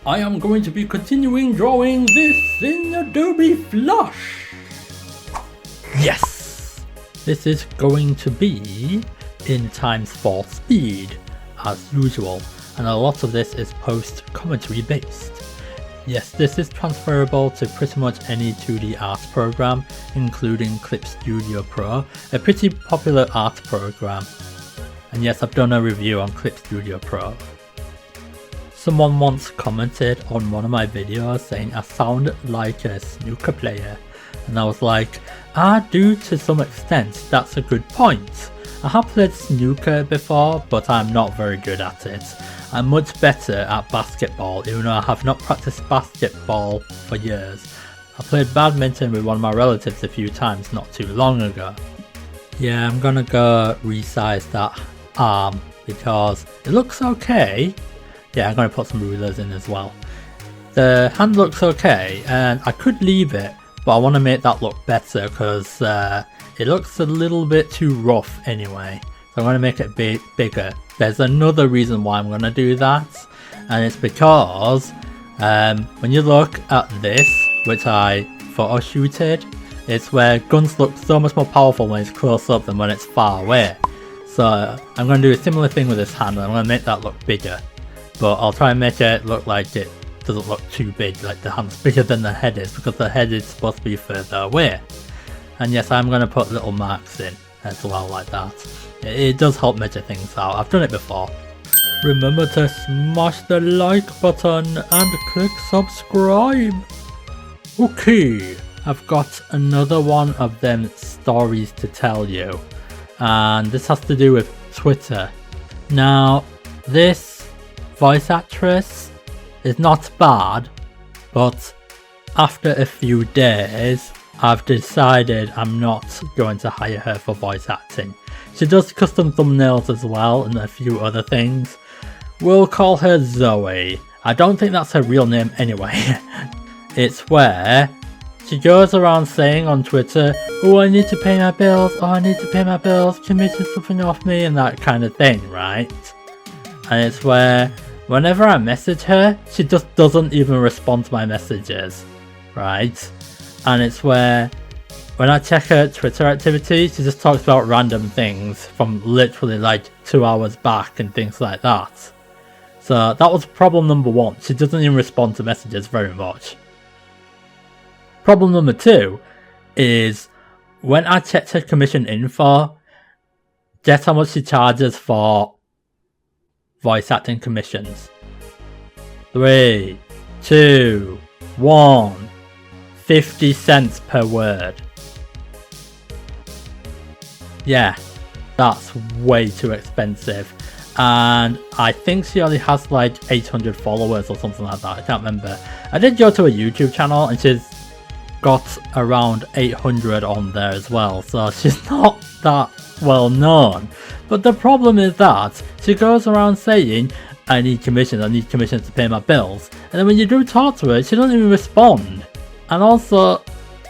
I am going to be continuing drawing this in Adobe Flash. Yes! This is going to be in x4 speed, as usual, and a lot of this is post-commentary based. Yes, this is transferable to pretty much any 2D art program, including Clip Studio Pro, a pretty popular art program. And yes, I've done a review on Clip Studio Pro. Someone once commented on one of my videos saying I sound like a snooker player, and I was like, I do to some extent, that's a good point. I have played snooker before, but I'm not very good at it. I'm much better at basketball, even though I have not practiced basketball for years. I played badminton with one of my relatives a few times not too long ago. Yeah, I'm gonna go resize that arm because it looks okay. Yeah, I'm gonna put some rulers in as well. The hand looks okay, and I could leave it, but I want to make that look better because it looks a little bit too rough anyway. So I'm going to make it bigger. There's another reason why I'm going to do that, and it's because when you look at this, which I photo shooted, it's where guns look so much more powerful when it's close up than when it's far away. So I'm going to do a similar thing with this hand, and I'm going to make that look bigger. But I'll try and make it look like it doesn't look too big, like the hand's bigger than the head is, because the head is supposed to be further away. And yes, I'm going to put little marks in as well, like that. It does help measure things out. I've done it before. Remember to smash the like button and click subscribe. Okay, I've got another one of them stories to tell you, and this has to do with Twitter. Now, this voice actress is not bad, but after a few days I've decided I'm not going to hire her for voice acting. She does custom thumbnails as well and a few other things. We'll call her Zoe. I don't think that's her real name anyway. It's where she goes around saying on Twitter, oh, I need to pay my bills, oh, I need to pay my bills, can you take something off me, and that kind of thing, right? And it's where whenever I message her, she just doesn't even respond to my messages, right? And it's where when I check her Twitter activity, she just talks about random things from literally like 2 hours back and things like that. So that was problem number one. She doesn't even respond to messages very much. Problem number two is when I checked her commission info, guess how much she charges for voice acting commissions. 3, 2, 1. 50 cents per word. Yeah, that's way too expensive. And I think she only has like 800 followers or something like that. I can't remember. I did go to a YouTube channel and she's got around 800 on there as well. So she's not that well known. But the problem is that she goes around saying, I need commissions to pay my bills. And then when you do talk to her, she doesn't even respond. And also,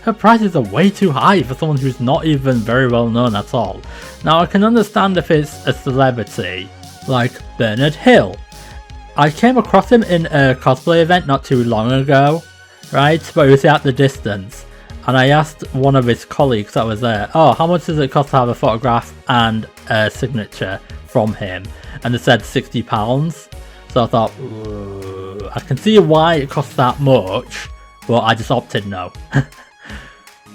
her prices are way too high for someone who's not even very well known at all. Now I can understand if it's a celebrity, like Bernard Hill. I came across him in a cosplay event not too long ago, right? But he was at the distance. And I asked one of his colleagues that was there, oh, how much does it cost to have a photograph and a signature from him? And they said £60. So I thought, I can see why it costs that much, but I just opted no.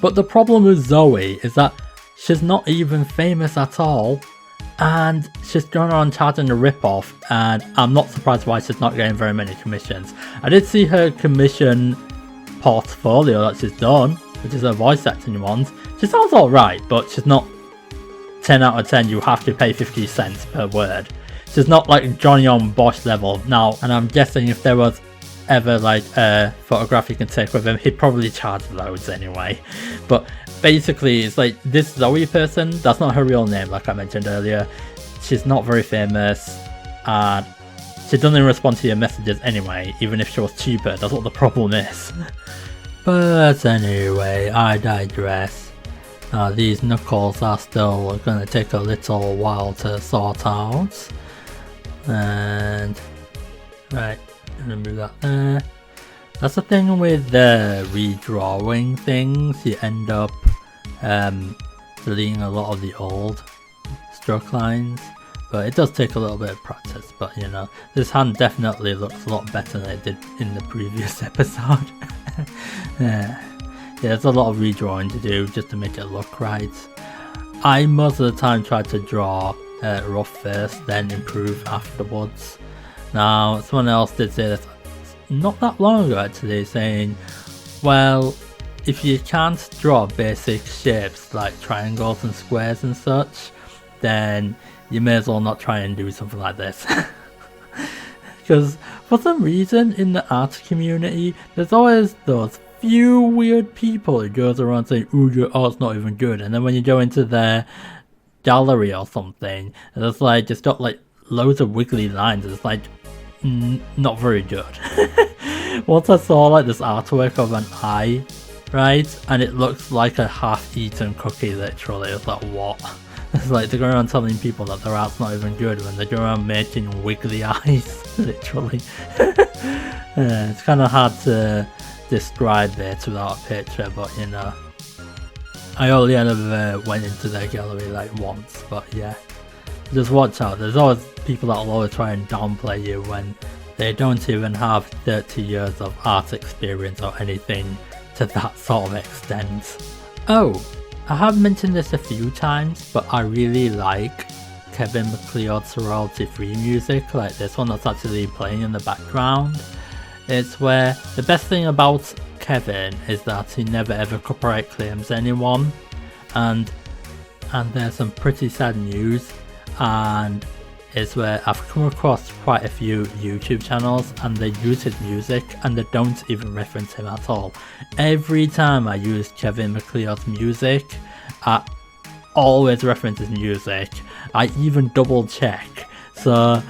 But the problem with Zoe is that she's not even famous at all, and she's going around charging a rip-off, and I'm not surprised why she's not getting very many commissions. I did see her commission portfolio that she's done, which is her voice acting ones. She sounds alright, but she's not 10 out of 10, you have to pay 50 cents per word. She's not like Johnny on Bosch level now, and I'm guessing if there was ever like a photograph you can take with him, he'd probably charge loads anyway. But basically it's like this Zoe person, that's not her real name like I mentioned earlier. She's not very famous, and she doesn't even respond to your messages anyway, even if she was cheaper. That's what the problem is. But anyway, I digress. These knuckles are still going to take a little while to sort out. And right, Gonna move that there. That's the thing with redrawing things, you end up deleting a lot of the old stroke lines, but it does take a little bit of practice. But you know, this hand definitely looks a lot better than it did in the previous episode. Yeah, there's a lot of redrawing to do just to make it look right. I most of the time try to draw rough first, then improve afterwards. Now, someone else did say this not that long ago actually, saying, well, if you can't draw basic shapes like triangles and squares and such, then you may as well not try and do something like this. Because for some reason in the art community, there's always those few weird people who goes around saying, ooh, your art's not even good, and then when you go into their gallery or something, and it's like just got like loads of wiggly lines, it's like not very good. Once I saw like this artwork of an eye, right, and it looks like a half-eaten cookie literally, it's like what? It's like they're going around telling people that their art's not even good when they go around making wiggly eyes, literally. It's kind of hard to describe it without a picture, but you know, I only ever went into their gallery like once, but yeah, just watch out. There's always people that will always try and downplay you when they don't even have 30 years of art experience or anything to that sort of extent. Oh, I have mentioned this a few times, but I really like Kevin MacLeod's royalty-free music, like this one that's actually playing in the background. It's where the best thing about Kevin is that he never ever copyright claims anyone, and there's some pretty sad news, and it's where I've come across quite a few YouTube channels and they use his music and they don't even reference him at all. Every time I use Kevin MacLeod's music, I always reference his music. I even double check. So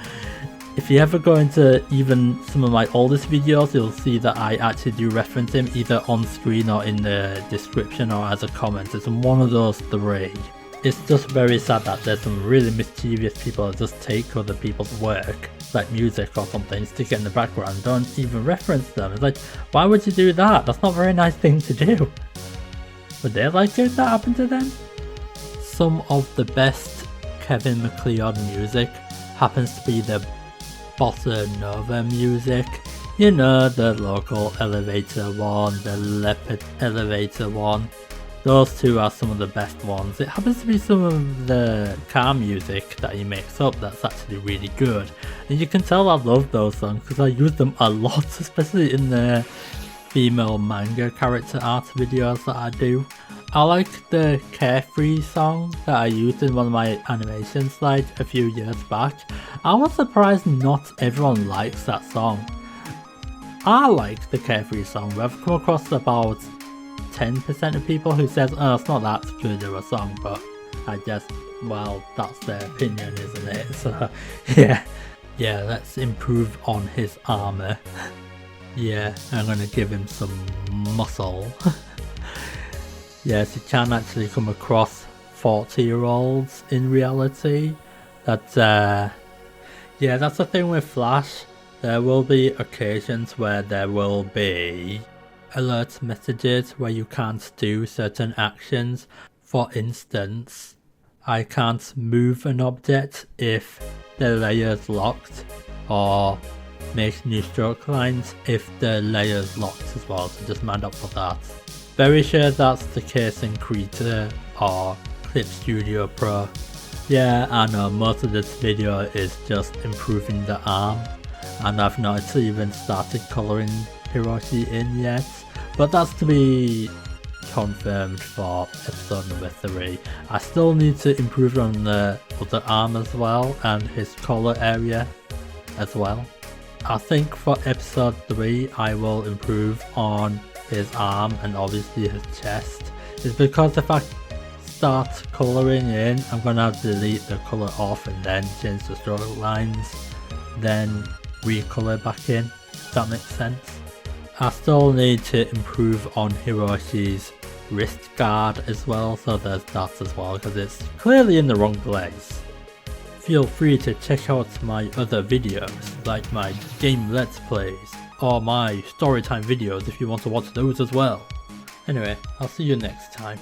if you ever go into even some of my oldest videos, you'll see that I actually do reference him either on screen or in the description or as a comment. It's one of those three. It's just very sad that there's some really mischievous people that just take other people's work, like music or something, stick it in the background and don't even reference them. It's like, why would you do that? That's not a very nice thing to do. Would they like it if that happened to them? Some of the best Kevin MacLeod music happens to be the Bossa Nova music. You know, the local elevator one, the leopard elevator one. Those two are some of the best ones. It happens to be some of the car music that he makes up that's actually really good. And you can tell I love those songs because I use them a lot, especially in the female manga character art videos that I do. I like the Carefree song that I used in one of my animation slides a few years back. I was surprised not everyone likes that song. I like the Carefree song, but I've come across about 10% of people who says, oh, it's not that good of a song, but I guess, well, that's their opinion, isn't it? So, yeah, let's improve on his armor. Yeah, I'm gonna give him some muscle. Yes, you can actually come across 40-year-olds in reality. That's the thing with Flash. There will be occasions where there will be alert messages where you can't do certain actions. For instance, I can't move an object if the layer is locked, or make new stroke lines if the layer is locked as well, so just mind up for that. Very sure that's the case in Krita or Clip Studio Pro. Yeah, I know most of this video is just improving the arm, and I've not even started colouring Hiroshi in yet, but that's to be confirmed for episode number 3. I still need to improve on the other arm as well, and his collar area as well. I think for episode 3 I will improve on his arm and obviously his chest. It's because if I start colouring in, I'm gonna have to delete the colour off and then change the stroke lines, then recolour back in, if that makes sense. I still need to improve on Hiroshi's wrist guard as well, so there's that as well, because it's clearly in the wrong place. If feel free to check out my other videos, like my game let's plays, or my storytime videos if you want to watch those as well. Anyway, I'll see you next time.